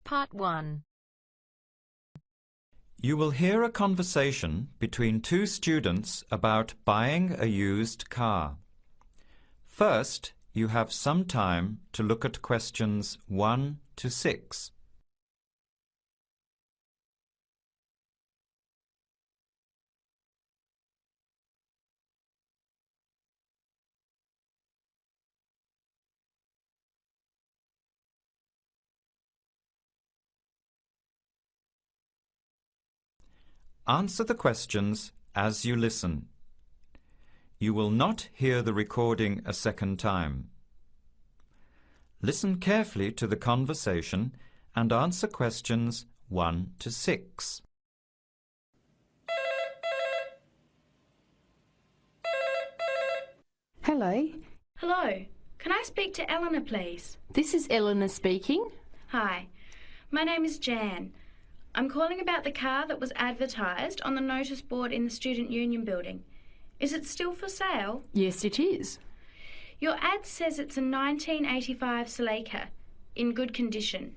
Part 1. You will hear a conversation between two students about buying a used car. First, you have some time to look at questions 1 to 6. Answer the questions as you listen. You will not hear the recording a second time. Listen carefully to the conversation and answer questions 1 to 6. Hello, Hello. Can I speak to Eleanor, please? this is Eleanor speaking. Hi. My name is Jan. I'm calling about the car that was advertised on the notice board in the Student Union building. Is it still for sale? Yes, it is. Your ad says it's a 1985 Celica, in good condition.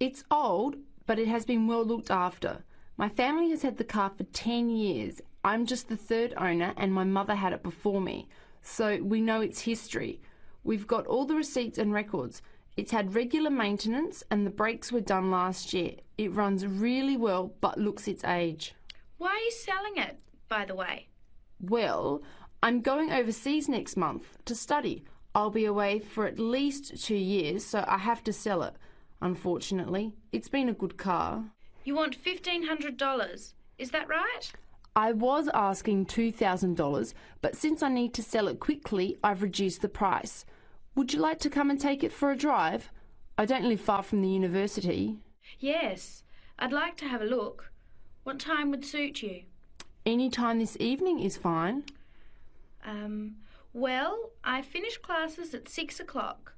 It's old, but it has been well looked after. My family has had the car for 10 years. I'm just the third owner and my mother had it before me, so we know its history. We've got all the receipts and records. It's had regular maintenance and the brakes were done last year. It runs really well but looks its age. Why are you selling it, by the way? Well, I'm going overseas next month to study. I'll be away for at least 2 years, so I have to sell it. Unfortunately, it's been a good car. You want $1,500, is that right? I was asking $2,000, but since I need to sell it quickly, I've reduced the price. Would you like to come and take it for a drive? I don't live far from the university. Yes, I'd like to have a look. What time would suit you? Any time this evening is fine. Well, I finish classes at 6 o'clock.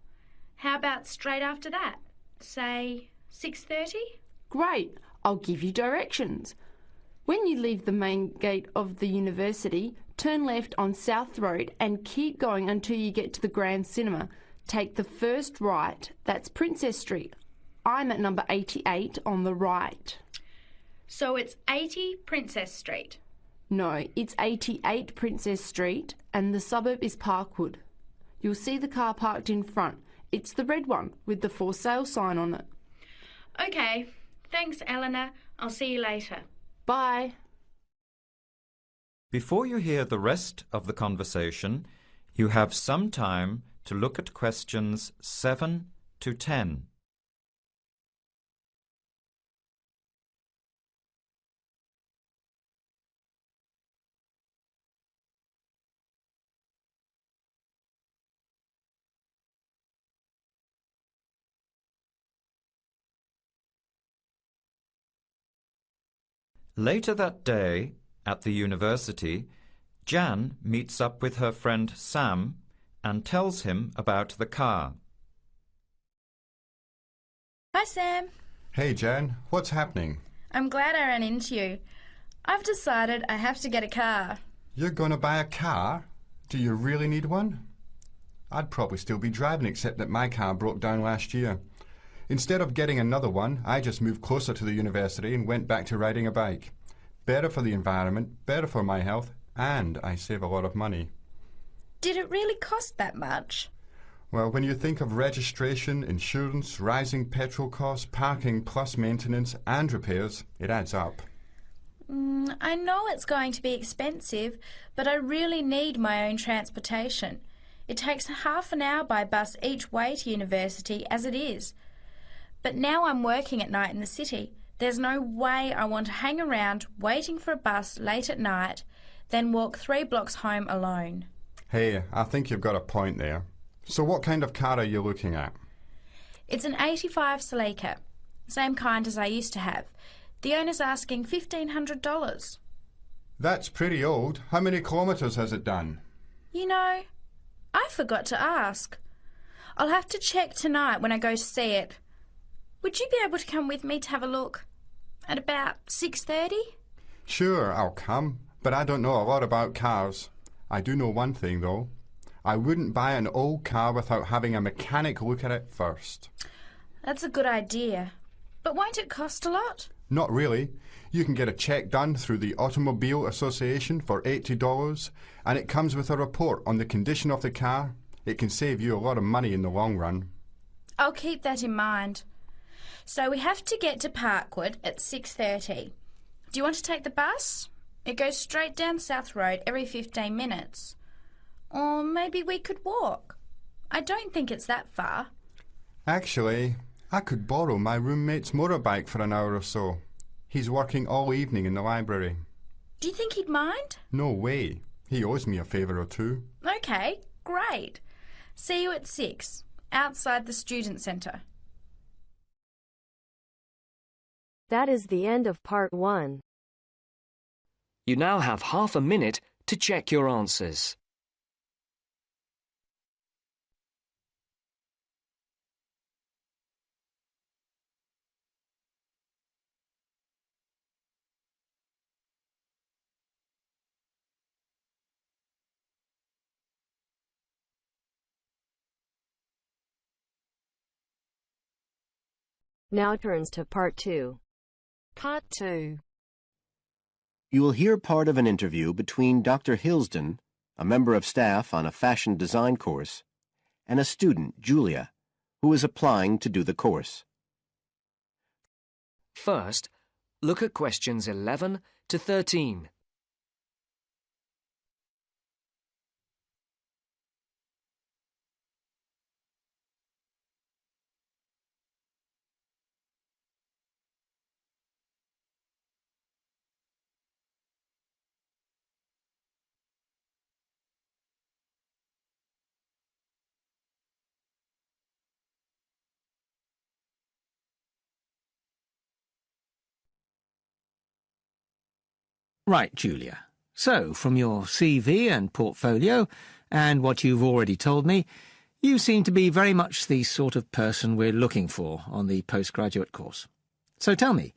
How about straight after that? Say 6:30? Great, I'll give you directions. When you leave the main gate of the university, turn left on South Road and keep going until you get to the Grand Cinema. Take the first right, that's Princess Street. I'm at number 88 on the right. So it's 80 Princess Street. No, it's 88 Princess Street and the suburb is Parkwood. You'll see the car parked in front. It's the red one with the for sale sign on it. Okay, thanks Eleanor. I'll see you later. Bye. Before you hear the rest of the conversation, you have some time to look at questions 7 to 10. Later that day, at the university, Jan meets up with her friend Sam and tells him about the car. Hi, Sam. Hey, Jan. What's happening? I'm glad I ran into you. I've decided I have to get a car. You're going to buy a car? Do you really need one? I'd probably still be driving, except that my car broke down last year. Instead of getting another one, I just moved closer to the university and went back to riding a bike. Better for the environment, better for my health, and I save a lot of money. Did it really cost that much? Well, when you think of registration, insurance, rising petrol costs, parking plus maintenance and repairs, it adds up. I know it's going to be expensive, but I really need my own transportation. It takes half an hour by bus each way to university as it is. But now I'm working at night in the city. There's no way I want to hang around waiting for a bus late at night, then walk 3 blocks home alone. Hey, I think you've got a point there. So what kind of car are you looking at? It's an 85 Celica, same kind as I used to have. The owner's asking $1,500. That's pretty old. How many kilometres has it done? You know, I forgot to ask. I'll have to check tonight when I go to see it. Would you be able to come with me to have a look? At about 6:30? Sure, I'll come, but I don't know a lot about cars. I do know one thing, though. I wouldn't buy an old car without having a mechanic look at it first. That's a good idea. But won't it cost a lot? Not really. You can get a check done through the Automobile Association for $80, and it comes with a report on the condition of the car. It can save you a lot of money in the long run. I'll keep that in mind. So we have to get to Parkwood at 6:30. Do you want to take the bus? It goes straight down South Road every 15 minutes. Or maybe we could walk. I don't think it's that far. Actually, I could borrow my roommate's motorbike for an hour or so. He's working all evening in the library. Do you think he'd mind? No way. He owes me a favour or two. Okay, great. See you at 6, outside the student centre. That is the end of part 1. You now have half a minute to check your answers. Now turns to part 2. Part 2. You will hear part of an interview between Dr. Hilsden, a member of staff on a fashion design course, and a student, Julia, who is applying to do the course. First, look at questions 11 to 13. Right, Julia. So, from your CV and portfolio, and what you've already told me, you seem to be very much the sort of person we're looking for on the postgraduate course. So tell me,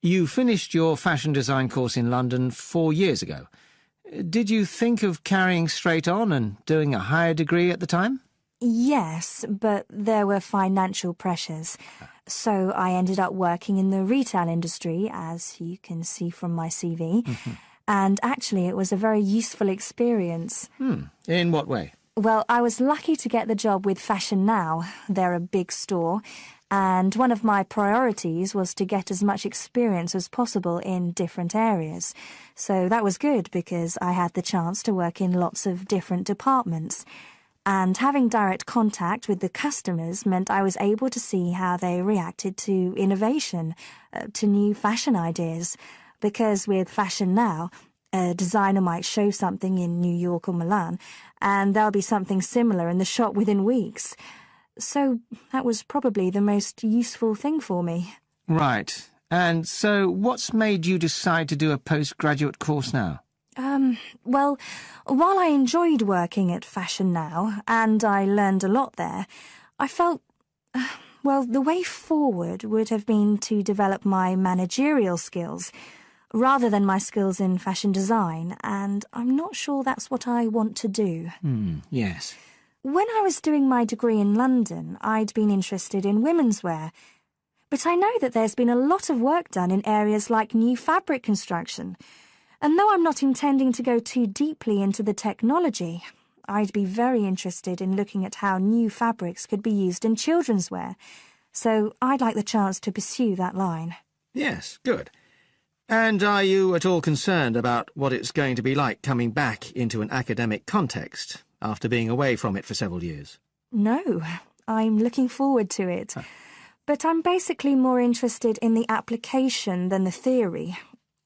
you finished your fashion design course in London 4 years ago. Did you think of carrying straight on and doing a higher degree at the time? Yes, but there were financial pressures. So I ended up working in the retail industry, as you can see from my CV. And actually, it was a very useful experience. In what way? Well, I was lucky to get the job with Fashion Now. They're a big store. And one of my priorities was to get as much experience as possible in different areas. So that was good because I had the chance to work in lots of different departments. And having direct contact with the customers meant I was able to see how they reacted to innovation, to new fashion ideas. Because with Fashion Now, a designer might show something in New York or Milan, and there'll be something similar in the shop within weeks. So that was probably the most useful thing for me. Right. And so what's made you decide to do a postgraduate course now? Well, while I enjoyed working at Fashion Now, and I learned a lot there, I felt, well, the way forward would have been to develop my managerial skills, rather than my skills in fashion design, and I'm not sure that's what I want to do. Yes. When I was doing my degree in London, I'd been interested in women's wear, but I know that there's been a lot of work done in areas like new fabric construction. And though I'm not intending to go too deeply into the technology, I'd be very interested in looking at how new fabrics could be used in children's wear. So I'd like the chance to pursue that line. Yes, good. And are you at all concerned about what it's going to be like coming back into an academic context after being away from it for several years? No, I'm looking forward to it. But I'm basically more interested in the application than the theory.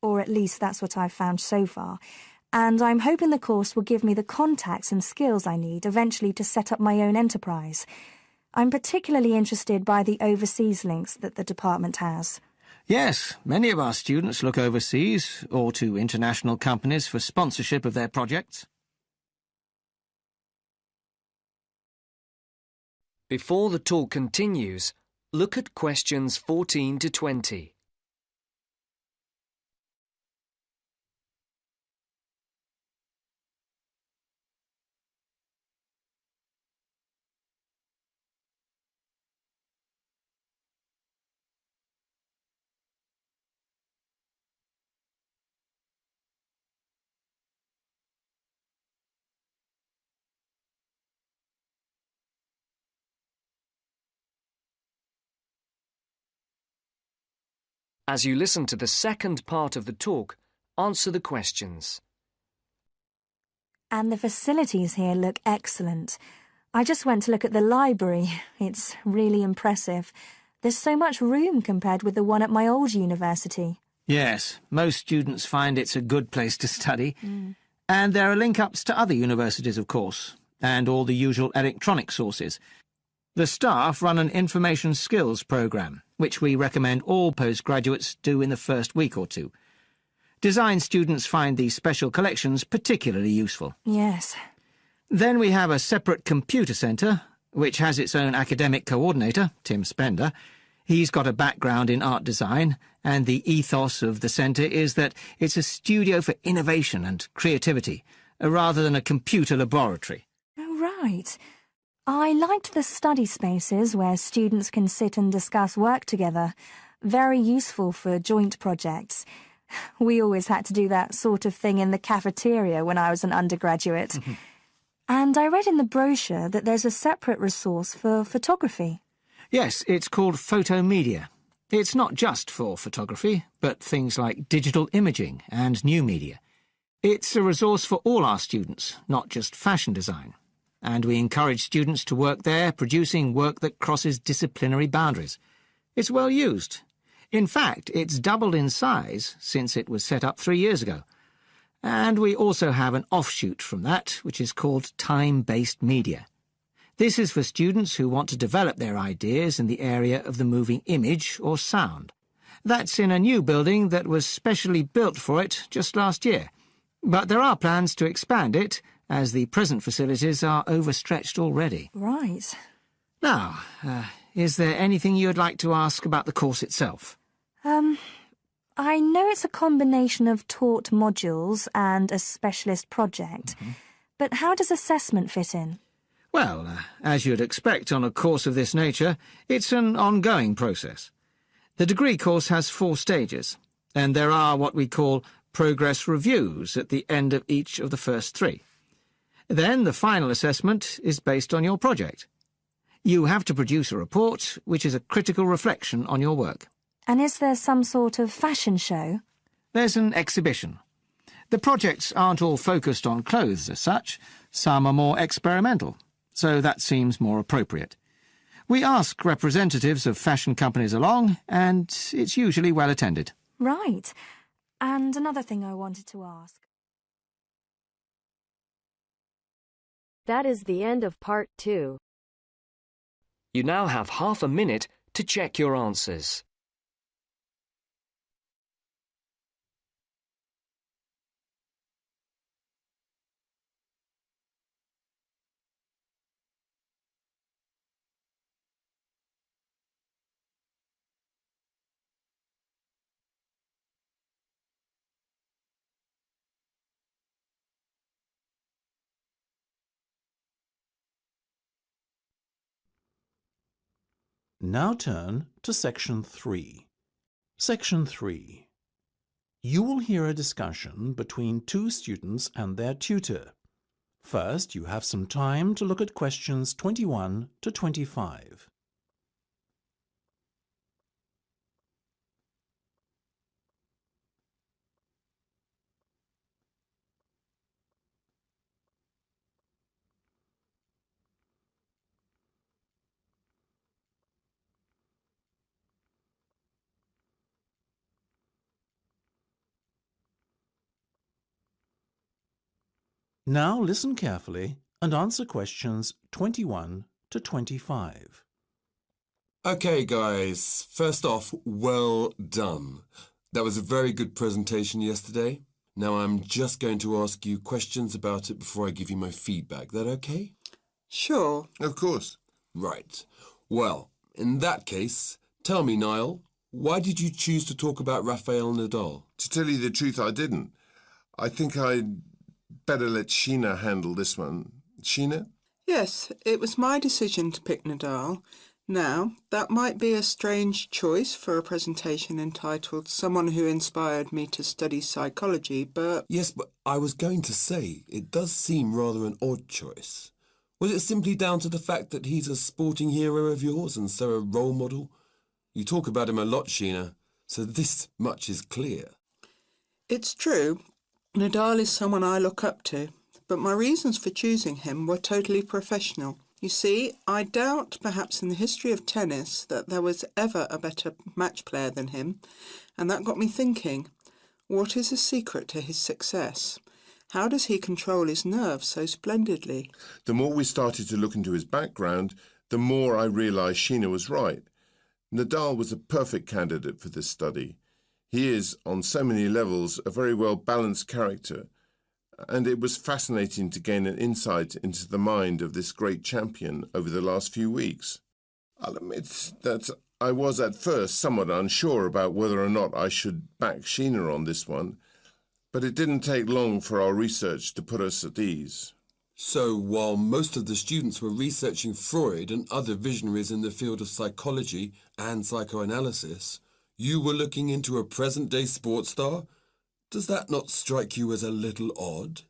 Or at least that's what I've found so far, and I'm hoping the course will give me the contacts and skills I need eventually to set up my own enterprise. I'm particularly interested by the overseas links that the department has. Yes, many of our students look overseas or to international companies for sponsorship of their projects. Before the talk continues, look at questions 14 to 20. As you listen to the second part of the talk, answer the questions. And the facilities here look excellent. I just went to look at the library. It's really impressive. There's so much room compared with the one at my old university. Yes, most students find it's a good place to study. And there are link-ups to other universities, of course, and all the usual electronic sources. The staff run an information skills programme, which we recommend all postgraduates do in the first week or two. Design students find these special collections particularly useful. Yes. Then we have a separate computer centre, which has its own academic coordinator, Tim Spender. He's got a background in art design, and the ethos of the centre is that it's a studio for innovation and creativity, rather than a computer laboratory. Oh, right. I liked the study spaces where students can sit and discuss work together. Very useful for joint projects. We always had to do that sort of thing in the cafeteria when I was an undergraduate. And I read in the brochure that there's a separate resource for photography. Yes, it's called Photomedia. It's not just for photography, but things like digital imaging and new media. It's a resource for all our students, not just fashion design. And we encourage students to work there, producing work that crosses disciplinary boundaries. It's well used. In fact, it's doubled in size since it was set up 3 years ago. And we also have an offshoot from that, which is called time-based media. This is for students who want to develop their ideas in the area of the moving image or sound. That's in a new building that was specially built for it just last year. But there are plans to expand it, as the present facilities are overstretched already. Right. Now, is there anything you'd like to ask about the course itself? I know it's a combination of taught modules and a specialist project, but how does assessment fit in? Well, as you'd expect on a course of this nature, it's an ongoing process. The degree course has 4 stages, and there are what we call progress reviews at the end of each of the first 3. Then the final assessment is based on your project. You have to produce a report, which is a critical reflection on your work. And is there some sort of fashion show? There's an exhibition. The projects aren't all focused on clothes as such. Some are more experimental, so that seems more appropriate. We ask representatives of fashion companies along, and it's usually well attended. Right. And another thing I wanted to ask. That is the end of part 2. You now have half a minute to check your answers. Now turn to Section 3. Section 3. You will hear a discussion between 2 students and their tutor. First, you have some time to look at questions 21 to 25. Now listen carefully and answer questions 21 to 25. Okay, guys. First off, well done. That was a very good presentation yesterday. Now I'm just going to ask you questions about it before I give you my feedback. That okay? Sure. Of course. Right. Well, in that case, tell me, Niall, why did you choose to talk about Rafael Nadal? To tell you the truth, I didn't. I think I'd better let Sheena handle this one. Sheena? Yes, it was my decision to pick Nadal. Now, that might be a strange choice for a presentation entitled Someone Who Inspired Me to Study Psychology, but... Yes, but I was going to say, it does seem rather an odd choice. Was it simply down to the fact that he's a sporting hero of yours and so a role model? You talk about him a lot, Sheena. so this much is clear. It's true, Nadal is someone I look up to, but my reasons for choosing him were totally professional. You see, I doubt perhaps in the history of tennis that there was ever a better match player than him, and that got me thinking, what is the secret to his success? How does he control his nerves so splendidly? The more we started to look into his background, the more I realised Sheena was right. Nadal was a perfect candidate for this study. He is, on so many levels, a very well-balanced character, and it was fascinating to gain an insight into the mind of this great champion over the last few weeks. I'll admit that I was at first somewhat unsure about whether or not I should back Sheena on this one, but it didn't take long for our research to put us at ease. So, while most of the students were researching Freud and other visionaries in the field of psychology and psychoanalysis, you were looking into a present-day sports star? Does that not strike you as a little odd?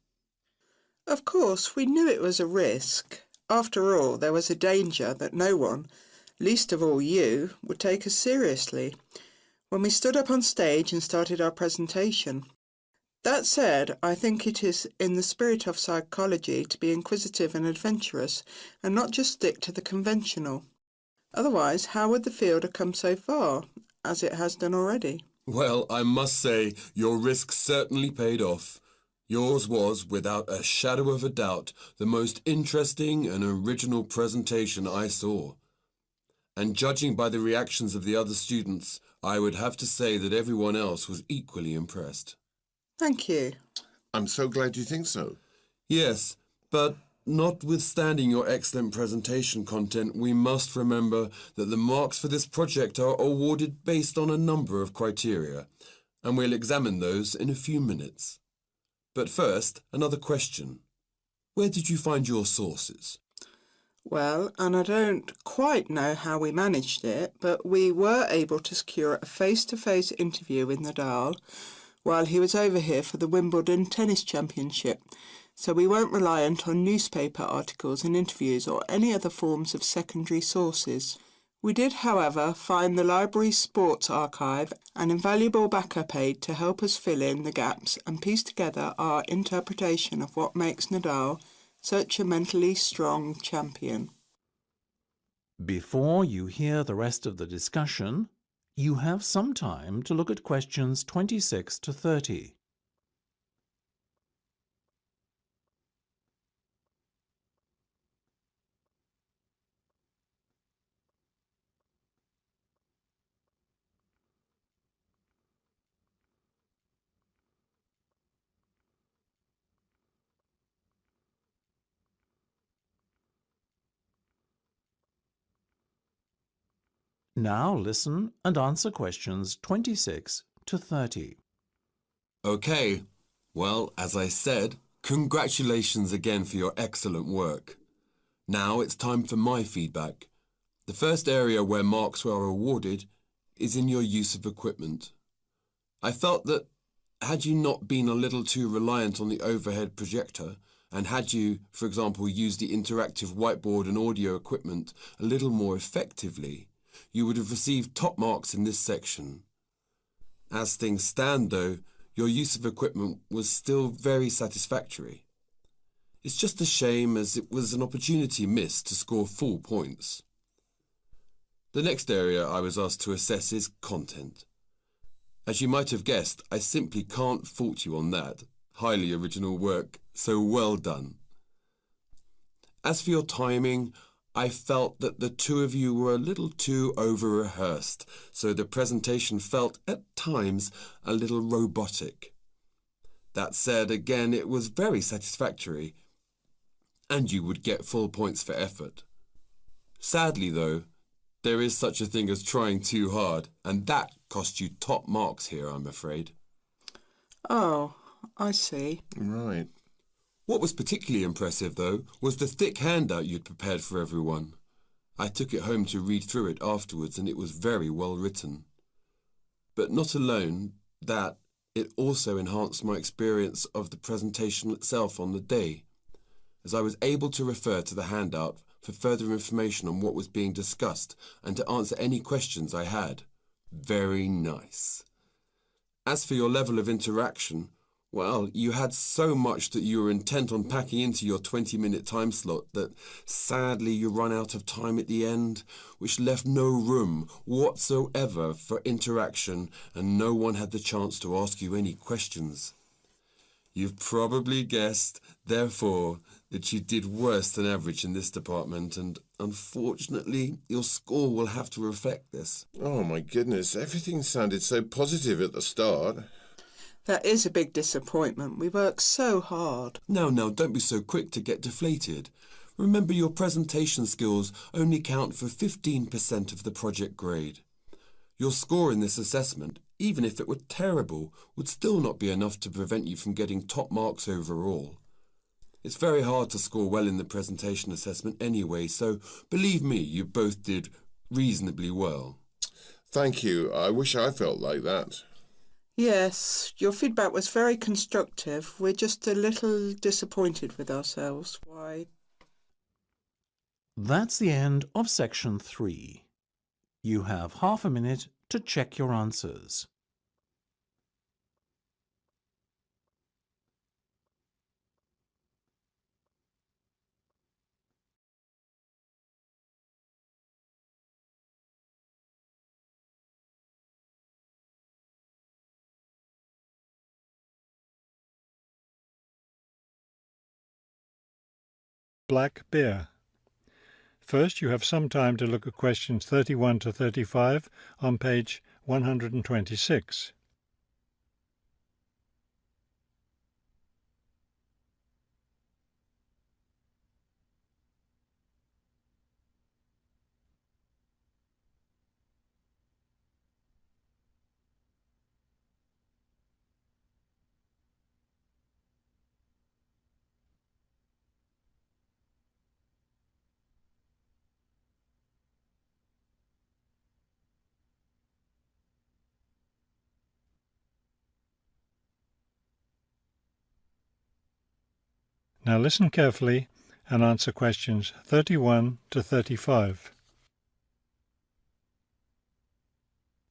Of course, we knew it was a risk. After all, there was a danger that no one, least of all you, would take us seriously when we stood up on stage and started our presentation. That said, I think it is in the spirit of psychology to be inquisitive and adventurous and not just stick to the conventional. Otherwise, how would the field have come so far, as it has done already? Well, I must say, your risk certainly paid off. Yours was, without a shadow of a doubt, the most interesting and original presentation I saw. And judging by the reactions of the other students, I would have to say that everyone else was equally impressed. Thank you. I'm so glad you think so. Yes, but notwithstanding your excellent presentation content, we must remember that the marks for this project are awarded based on a number of criteria, and we'll examine those in a few minutes. But first, another question. Where did you find your sources? Well, and I don't quite know how we managed it, but we were able to secure a face-to-face interview with Nadal while he was over here for the Wimbledon Tennis Championship, so we weren't reliant on newspaper articles and interviews or any other forms of secondary sources. We did, however, find the library's sports archive an invaluable backup aid to help us fill in the gaps and piece together our interpretation of what makes Nadal such a mentally strong champion. Before you hear the rest of the discussion, you have some time to look at questions 26 to 30. Now listen and answer questions 26 to 30. Okay, well, as I said, congratulations again for your excellent work. Now it's time for my feedback. The first area where marks were awarded is in your use of equipment. I felt that had you not been a little too reliant on the overhead projector, and had you, for example, used the interactive whiteboard and audio equipment a little more effectively, you would have received top marks in this section. As things stand, though, your use of equipment was still very satisfactory. It's just a shame as it was an opportunity missed to score full points. The next area I was asked to assess is content. As you might have guessed, I simply can't fault you on that. Highly original work, so well done. As for your timing, I felt that the two of you were a little too over-rehearsed, so the presentation felt, at times, a little robotic. That said, again, it was very satisfactory, and you would get full points for effort. Sadly, though, there is such a thing as trying too hard, and that cost you top marks here, I'm afraid. Oh, I see. Right. What was particularly impressive, though, was the thick handout you'd prepared for everyone. I took it home to read through it afterwards, and it was very well written. But not alone that, it also enhanced my experience of the presentation itself on the day, as I was able to refer to the handout for further information on what was being discussed and to answer any questions I had. Very nice. As for your level of interaction, well, you had so much that you were intent on packing into your 20-minute time slot that sadly you run out of time at the end, which left no room whatsoever for interaction and no one had the chance to ask you any questions. You've probably guessed, therefore, that you did worse than average in this department and unfortunately your score will have to reflect this. Oh my goodness, everything sounded so positive at the start. That is a big disappointment. We worked so hard. Now, don't be so quick to get deflated. Remember, your presentation skills only count for 15% of the project grade. Your score in this assessment, even if it were terrible, would still not be enough to prevent you from getting top marks overall. It's very hard to score well in the presentation assessment anyway, so believe me, you both did reasonably well. Thank you. I wish I felt like that. Yes, your feedback was very constructive. We're just a little disappointed with ourselves. Why? That's the end of section 3. You have half a minute to check your answers. Black bear. First, you have some time to look at questions 31 to 35 on page 126. Now listen carefully and answer questions 31 to 35.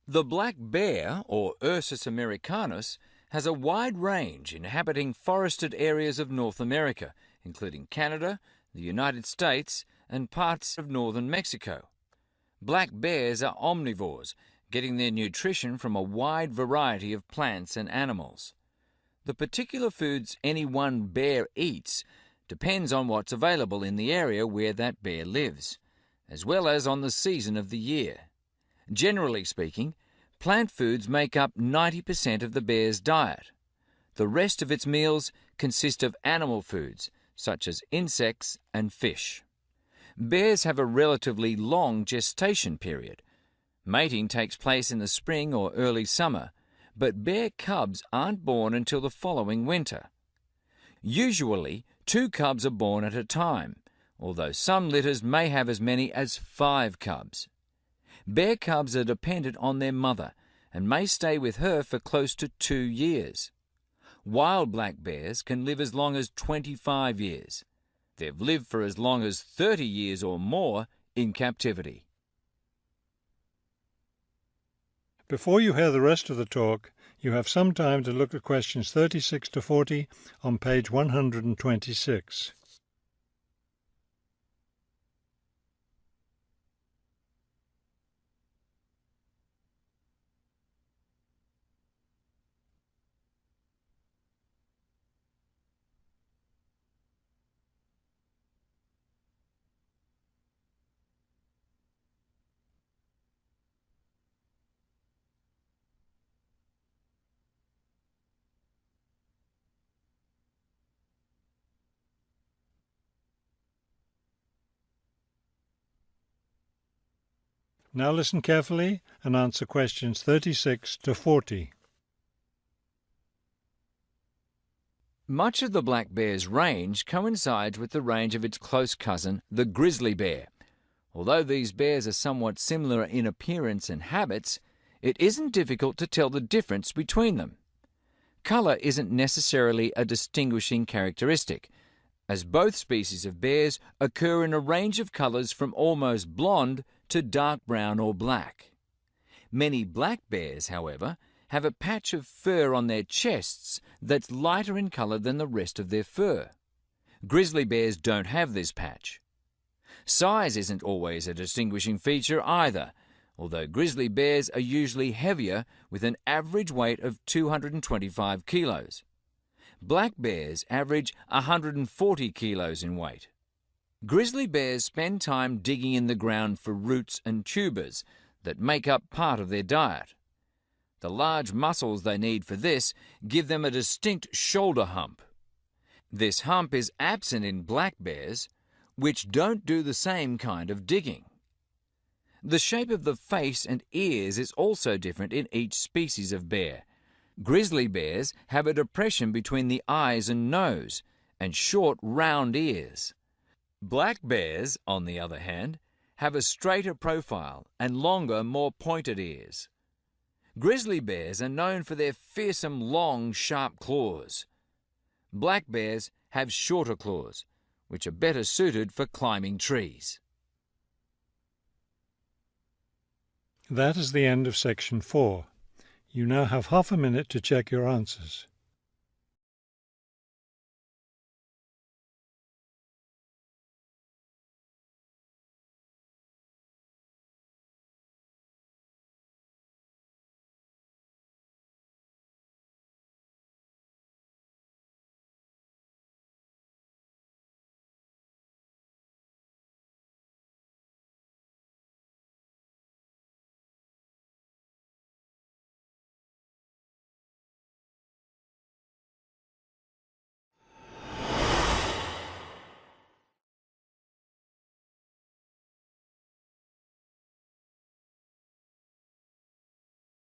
The black bear, or Ursus americanus, has a wide range inhabiting forested areas of North America, including Canada, the United States, and parts of northern Mexico. Black bears are omnivores, getting their nutrition from a wide variety of plants and animals. The particular foods any one bear eats depends on what's available in the area where that bear lives, as well as on the season of the year. Generally speaking, plant foods make up 90% of the bear's diet. The rest of its meals consist of animal foods, such as insects and fish. Bears have a relatively long gestation period. Mating takes place in the spring or early summer, but bear cubs aren't born until the following winter. Usually, 2 cubs are born at a time, although some litters may have as many as 5 cubs. Bear cubs are dependent on their mother and may stay with her for close to 2 years. Wild black bears can live as long as 25 years. They've lived for as long as 30 years or more in captivity. Before you hear the rest of the talk, you have some time to look at questions 36 to 40 on page 126. Now listen carefully and answer questions 36 to 40. Much of the black bear's range coincides with the range of its close cousin, the grizzly bear. Although these bears are somewhat similar in appearance and habits, it isn't difficult to tell the difference between them. Colour isn't necessarily a distinguishing characteristic, as both species of bears occur in a range of colours from almost blonde to dark brown or black. Many black bears, however, have a patch of fur on their chests that's lighter in colour than the rest of their fur. Grizzly bears don't have this patch. Size isn't always a distinguishing feature either, although grizzly bears are usually heavier with an average weight of 225 kilos. Black bears average 140 kilos in weight. Grizzly bears spend time digging in the ground for roots and tubers that make up part of their diet. The large muscles they need for this give them a distinct shoulder hump. This hump is absent in black bears, which don't do the same kind of digging. The shape of the face and ears is also different in each species of bear. Grizzly bears have a depression between the eyes and nose, and short, round ears. Black bears, on the other hand, have a straighter profile and longer, more pointed ears. Grizzly bears are known for their fearsome, long, sharp claws. Black bears have shorter claws, which are better suited for climbing trees. That is the end of section 4. You now have half a minute to check your answers.